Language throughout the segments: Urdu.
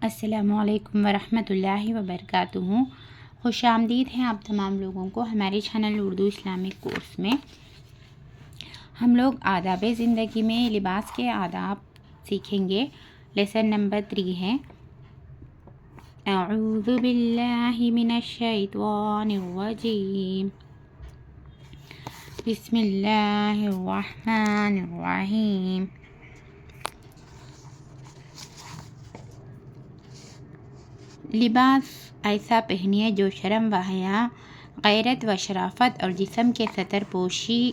السلام علیکم ورحمۃ اللہ وبرکاتہ۔ خوش آمدید ہیں آپ تمام لوگوں کو ہمارے چینل اردو اسلامک کورس میں۔ ہم لوگ آداب زندگی میں لباس کے آداب سیکھیں گے۔ لیسن نمبر 3 ہے اعوذ باللہ من الشیطان الرجیم، بسم اللہ الرحمن الرحیم۔ لباس ایسا پہنیے جو شرم و حیا، غیرت و شرافت اور جسم کے ستر پوشی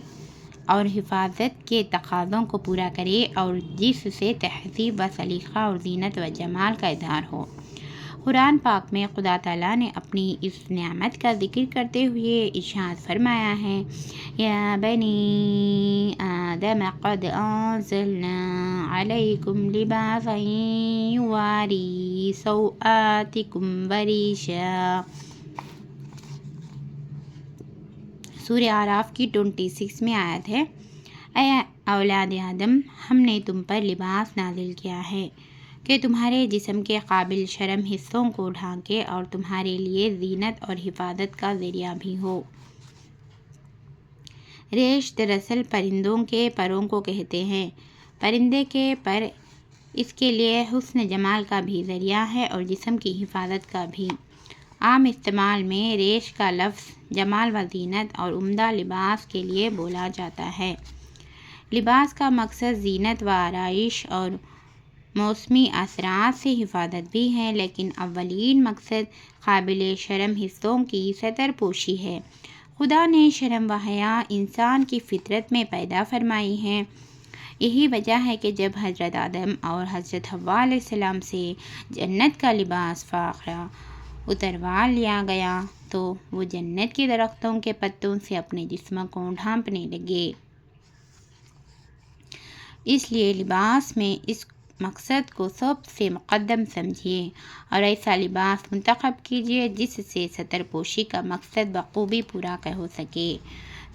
اور حفاظت کے تقاضوں کو پورا کرے، اور جس سے تہذیب و سلیقہ اور زینت و جمال کا اظہار ہو۔ قرآن پاک میں خدا تعالیٰ نے اپنی اس نعمت کا ذکر کرتے ہوئے ارشاد فرمایا ہے، یا بنی آدم قد انزلنا علیکم لباسا یواری سوآتکم وریشا۔ سورہ اعراف کی 26 میں آیت ہے، اے اولاد آدم، ہم نے تم پر لباس نازل کیا ہے کہ تمہارے جسم کے قابل شرم حصوں کو ڈھانکے اور تمہارے لیے زینت اور حفاظت کا ذریعہ بھی ہو۔ ریش دراصل پرندوں کے پروں کو کہتے ہیں۔ پرندے کے پر اس کے لیے حسن جمال کا بھی ذریعہ ہے اور جسم کی حفاظت کا بھی۔ عام استعمال میں ریش کا لفظ جمال و زینت اور عمدہ لباس کے لیے بولا جاتا ہے۔ لباس کا مقصد زینت و آرائش اور موسمی اثرات سے حفاظت بھی ہے، لیکن اولین مقصد قابل شرم حصوں کی ستر پوشی ہے۔ خدا نے شرم و حیا انسان کی فطرت میں پیدا فرمائی ہے۔ یہی وجہ ہے کہ جب حضرت آدم اور حضرت حوا علیہ السلام سے جنت کا لباس فاخرہ اتروا لیا گیا تو وہ جنت کے درختوں کے پتوں سے اپنے جسم کو ڈھانپنے لگے۔ اس لیے لباس میں اس مقصد کو سب سے مقدم سمجھیے اور ایسا لباس منتخب کیجیے جس سے ستر پوشی کا مقصد بخوبی پورا ہو سکے۔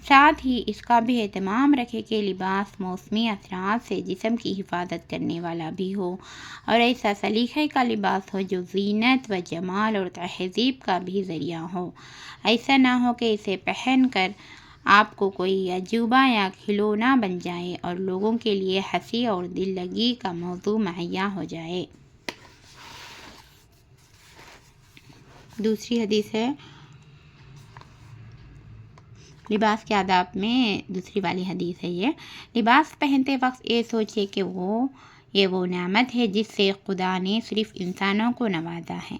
ساتھ ہی اس کا بھی اہتمام رکھیں کہ لباس موسمی اثرات سے جسم کی حفاظت کرنے والا بھی ہو، اور ایسا سلیقے کا لباس ہو جو زینت و جمال اور تہذیب کا بھی ذریعہ ہو۔ ایسا نہ ہو کہ اسے پہن کر آپ کو کوئی عجوبہ یا کھلونا بن جائے اور لوگوں کے لیے ہنسی اور دل لگی کا موضوع مہیا ہو جائے۔ دوسری حدیث ہے، لباس کے آداب میں دوسری والی حدیث ہے یہ، لباس پہنتے وقت یہ سوچے کہ یہ وہ نعمت ہے جس سے خدا نے صرف انسانوں کو نوازا ہے،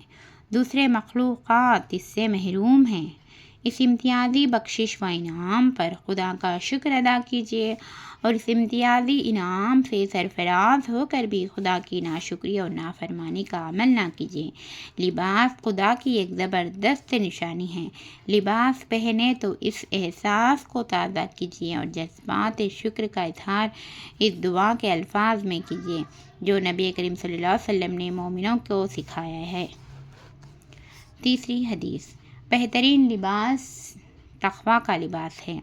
دوسرے مخلوقات اس سے محروم ہیں۔ اس امتیازی بخشش و انعام پر خدا کا شکر ادا کیجیے اور اس امتیازی انعام سے سرفراز ہو کر بھی خدا کی ناشکری اور نافرمانی کا عمل نہ کیجیے۔ لباس خدا کی ایک زبردست نشانی ہے۔ لباس پہنے تو اس احساس کو تازہ کیجیے اور جذبات شکر کا اظہار اس دعا کے الفاظ میں کیجیے جو نبی کریم صلی اللہ علیہ وسلم نے مومنوں کو سکھایا ہے۔ تیسری حدیث، بہترین لباس تقویٰ کا لباس ہے۔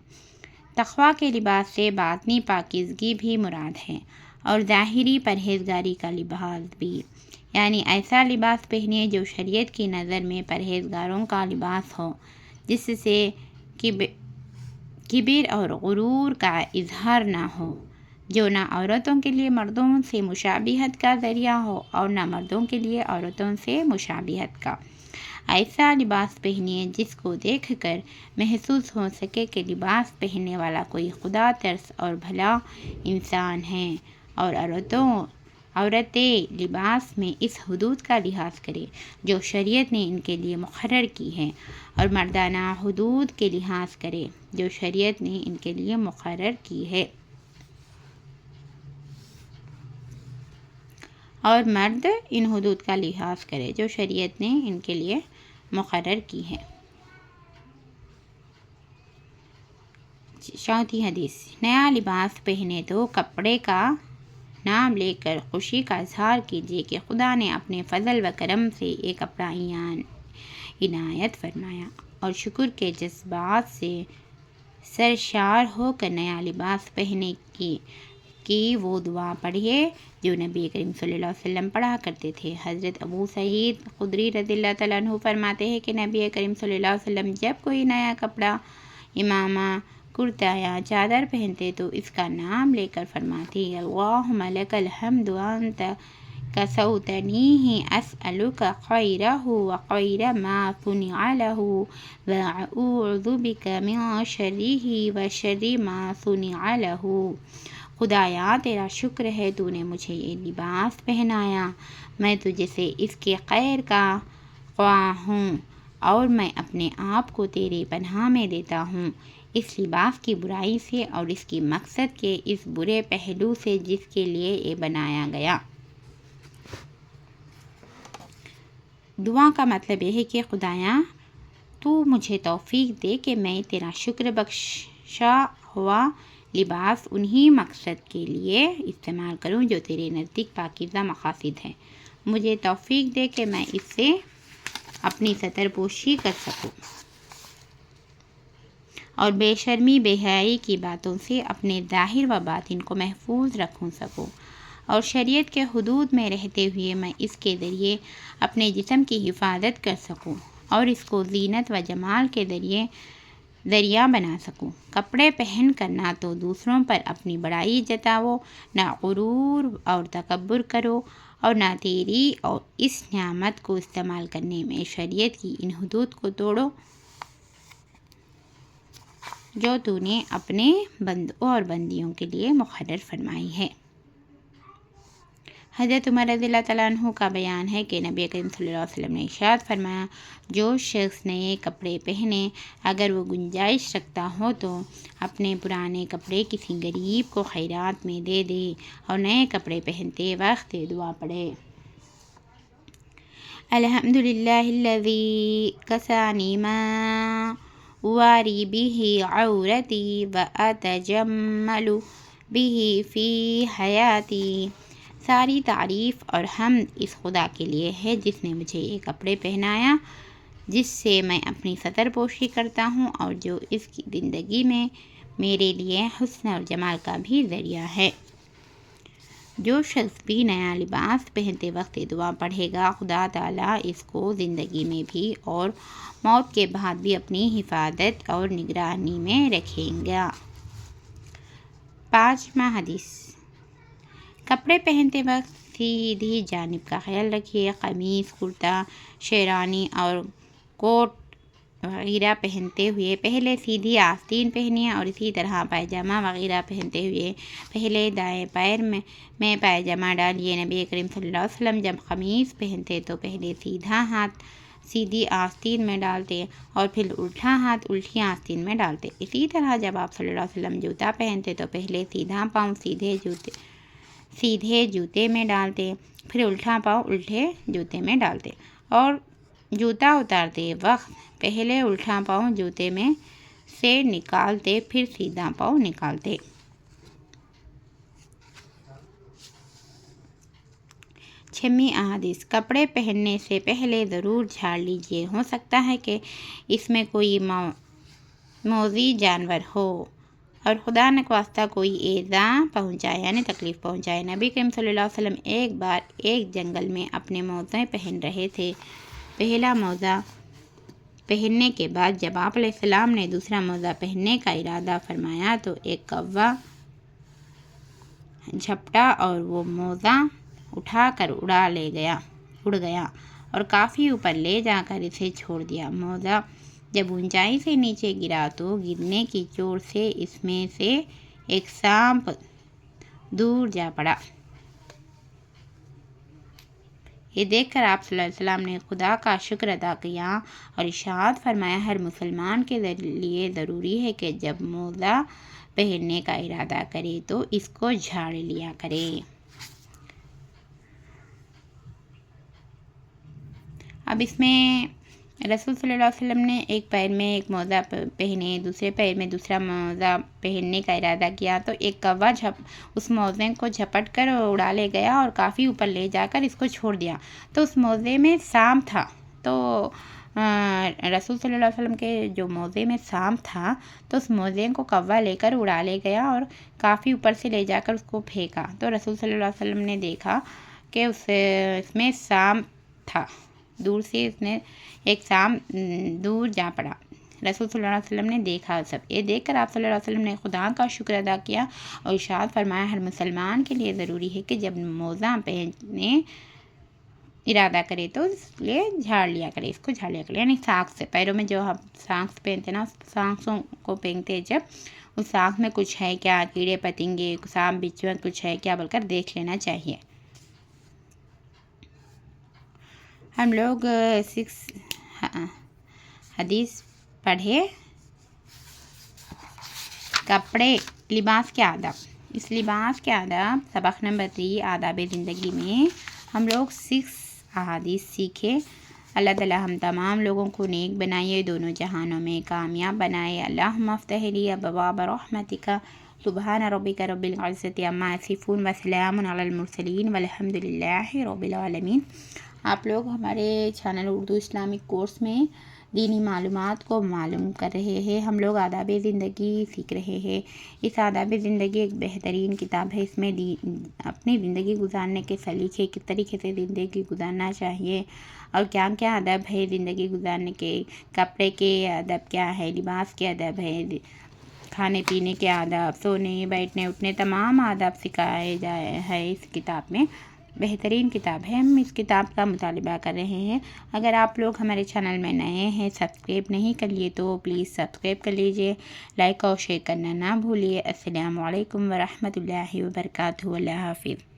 تقویٰ کے لباس سے باطنی پاکیزگی بھی مراد ہے اور ظاہری پرہیزگاری کا لباس بھی، یعنی ایسا لباس پہنیے جو شریعت کی نظر میں پرہیزگاروں کا لباس ہو، جس سے کبر اور غرور کا اظہار نہ ہو، جو نہ عورتوں کے لیے مردوں سے مشابہت کا ذریعہ ہو اور نہ مردوں کے لیے عورتوں سے مشابہت کا۔ ایسا لباس پہنیے جس کو دیکھ کر محسوس ہو سکے کہ لباس پہننے والا کوئی خدا ترس اور بھلا انسان ہے، اور عورتیں لباس میں اس حدود کا لحاظ کرے جو شریعت نے ان کے لیے مقرر کی ہے، اور مردانہ حدود کے لحاظ کرے جو شریعت نے ان کے لیے مقرر کی ہے، اور مرد ان حدود کا لحاظ کرے جو شریعت نے ان کے لیے مقرر کی ہے۔ چوتھی حدیث، نیا لباس پہنے تو کپڑے کا نام لے کر خوشی کا اظہار کیجیے کہ خدا نے اپنے فضل و کرم سے یہ کپڑا عنایت فرمایا، اور شکر کے جذبات سے سرشار ہو کر نیا لباس پہننے کی وہ دعا پڑھیے جو نبی کریم صلی اللہ علیہ وسلم پڑھا کرتے تھے۔ حضرت ابو سعید خدری رضی اللہ تعالیٰ عنہ فرماتے ہیں کہ نبی کریم صلی اللہ علیہ وسلم جب کوئی نیا کپڑا، امامہ، کرتا یا چادر پہنتے تو اس کا نام لے کر فرماتی اللہم لک الحمد انت کسوتنیہ اسألک خیرہ وخیر ما صنع لہ واعوذ بک من شرہ وشر ما صنع لہ۔ خدایا تیرا شکر ہے تو نے مجھے یہ لباس پہنایا، میں تجھ سے اس کے خیر کا خواہ ہوں اور میں اپنے آپ کو تیرے پناہ میں دیتا ہوں اس لباس کی برائی سے اور اس کی مقصد کے اس برے پہلو سے جس کے لیے یہ بنایا گیا۔ دعا کا مطلب یہ ہے کہ خدایا تو مجھے توفیق دے کہ میں تیرا شکر بخشا ہوا لباس انہی مقصد کے لیے استعمال کروں جو تیرے نزدیک پاکیزہ مقاصد ہیں۔ مجھے توفیق دے کہ میں اس سے اپنی ستر پوشی کر سکوں اور بے شرمی بے حیائی کی باتوں سے اپنے ظاہر و باطن کو محفوظ رکھوں سکوں اور شریعت کے حدود میں رہتے ہوئے میں اس کے ذریعے اپنے جسم کی حفاظت کر سکوں اور اس کو زینت و جمال کے ذریعہ بنا سکوں۔ کپڑے پہن کر نہ تو دوسروں پر اپنی بڑائی جتاؤ، نہ غرور اور تکبر کرو اور نہ تیری اور اس نعمت کو استعمال کرنے میں شریعت کی ان حدود کو توڑو جو تو نے اپنے بندوں اور بندیوں کے لیے مقرر فرمائی ہے۔ حضرت عمر رضی اللہ تعالیٰ عنہ کا بیان ہے کہ نبی کریم صلی اللہ علیہ وسلم نے ارشاد فرمایا جو شخص نئے کپڑے پہنے اگر وہ گنجائش رکھتا ہو تو اپنے پرانے کپڑے کسی غریب کو خیرات میں دے دے اور نئے کپڑے پہنتے وقت دعا پڑھے الحمدللہ الذی کسانی ما واری به عورتی واتجمل به فی حیاتی۔ ساری تعریف اور حمد اس خدا کے لیے ہے جس نے مجھے یہ کپڑے پہنایا جس سے میں اپنی ستر پوشی کرتا ہوں اور جو اس کی زندگی میں میرے لیے حسن اور جمال کا بھی ذریعہ ہے۔ جو شخص بھی نیا لباس پہنتے وقت دعا پڑھے گا خدا تعالیٰ اس کو زندگی میں بھی اور موت کے بعد بھی اپنی حفاظت اور نگرانی میں رکھیں گا۔ 5واں حدیث، کپڑے پہنتے وقت سیدھی جانب کا خیال رکھیے۔ قمیص، کرتا، شیروانی اور کوٹ وغیرہ پہنتے ہوئے پہلے سیدھی آستین پہنیے اور اسی طرح پائجامہ وغیرہ پہنتے ہوئے پہلے دائیں پیر میں پائجامہ ڈالیے۔ نبی کریم صلی اللہ علیہ وسلم جب قمیص پہنتے تو پہلے سیدھا ہاتھ سیدھی آستین میں ڈالتے اور پھر الٹا ہاتھ الٹی آستین میں ڈالتے۔ اسی طرح جب آپ صلی اللہ علیہ وسلم جوتا پہنتے تو پہلے سیدھا پاؤں سیدھے جوتے میں ڈالتے، پھر الٹا پاؤں الٹے جوتے میں ڈالتے اور جوتا اتارتے وقت پہلے الٹا پاؤں جوتے میں سے نکالتے پھر سیدھا پاؤں نکالتے۔ 6واں احادیث، کپڑے پہننے سے پہلے ضرور جھاڑ لیجیے، ہو سکتا ہے کہ اس میں کوئی موذی جانور ہو اور خدا نخواستہ کوئی ایذا پہنچائے یعنی تکلیف پہنچائے۔ نبی کریم صلی اللہ علیہ وسلم ایک بار ایک جنگل میں اپنے موزے پہن رہے تھے۔ پہلا موزہ پہننے کے بعد جب آپ علیہ السلام نے دوسرا موزہ پہننے کا ارادہ فرمایا تو ایک کوّا جھپٹا اور وہ موزہ اٹھا کر اڑ گیا اور کافی اوپر لے جا کر اسے چھوڑ دیا۔ موزہ جب اونچائی سے نیچے گرا تو گرنے کی چوٹ سے اس میں سے ایک سانپ دور جا پڑا۔ یہ دیکھ کر آپ صلی اللہ علیہ وسلم نے خدا کا شکر ادا کیا اور ارشاد فرمایا ہر مسلمان کے لیے ضروری ہے کہ جب موزہ پہننے کا ارادہ کرے تو اس کو جھاڑ لیا کرے۔ اب اس میں رسول صلی اللہ علیہ وسلم نے ایک پیر میں ایک موزہ پہنے، دوسرے پیر میں دوسرا موزہ پہننے کا ارادہ کیا تو ایک کوّا اس موزے کو جھپٹ کر اڑا لے گیا اور کافی اوپر لے جا کر اس کو چھوڑ دیا تو اس موزے میں سانپ تھا تو رسول صلی اللہ علیہ وسلم کے جو موزے میں سانپ تھا تو اس موزے کو کوا لے کر اڑا لے گیا اور کافی اوپر سے لے جا کر اس کو پھینکا، تو رسول صلی اللہ علیہ وسلم نے دیکھا کہ اس میں سانپ تھا، دور سے اس نے ایک سانپ دور جا پڑا۔ رسول صلی اللہ علیہ وسلم نے دیکھا سب یہ دیکھ کر آپ صلی اللہ علیہ وسلم نے خدا کا شکر ادا کیا اور ارشاد فرمایا ہر مسلمان کے لیے ضروری ہے کہ جب موزہ پہننے ارادہ کرے تو اس لیے جھاڑ لیا کرے، اس کو جھاڑ لیا کرے، یعنی ساکھ سے پیروں میں جو ہم ساکھ پہنتے نا، اس ساکھوں کو پہنتے جب اس ساکھ میں کچھ ہے کیا، کیڑے پتنگے، سانپ بچھو کچھ ہے کیا بول کر دیکھ لینا چاہیے۔ ہم لوگ 6 حدیث پڑھے، کپڑے لباس کے آداب۔ اس لباس کے آداب سبق نمبر 3 آداب زندگی میں ہم لوگ 6 احادیث سیکھے۔ اللہ تعالی ہم تمام لوگوں کو نیک بنائے، دونوں جہانوں میں کامیاب بنائے۔ اللہم افتح لی ابواب رحمتک سبحان ربک رب العزت عما یصفون وسلام علی المرسلین والحمد للہ رب العالمین۔ آپ لوگ ہمارے چینل اردو اسلامک کورس میں دینی معلومات کو معلوم کر رہے ہیں، ہم لوگ آداب زندگی سیکھ رہے ہیں۔ اس آداب زندگی ایک بہترین کتاب ہے، اس میں اپنی زندگی گزارنے کے سلیقے، کس طریقے سے زندگی گزارنا چاہیے اور کیا کیا ادب ہے زندگی گزارنے کے، کپڑے کے ادب کیا ہے، لباس کے ادب ہے، کھانے پینے کے آداب، سونے بیٹھنے اٹھنے تمام آداب سکھائے جائے ہے اس کتاب میں۔ بہترین کتاب ہے، ہم اس کتاب کا مطالبہ کر رہے ہیں۔ اگر آپ لوگ ہمارے چینل میں نئے ہیں، سبسکرائب نہیں کر لیے تو پلیز سبسکرائب کر لیجئے، لائک اور شیئر کرنا نہ بھولیے۔ السلام علیکم ورحمۃ اللہ وبرکاتہ۔ اللہ حافظ۔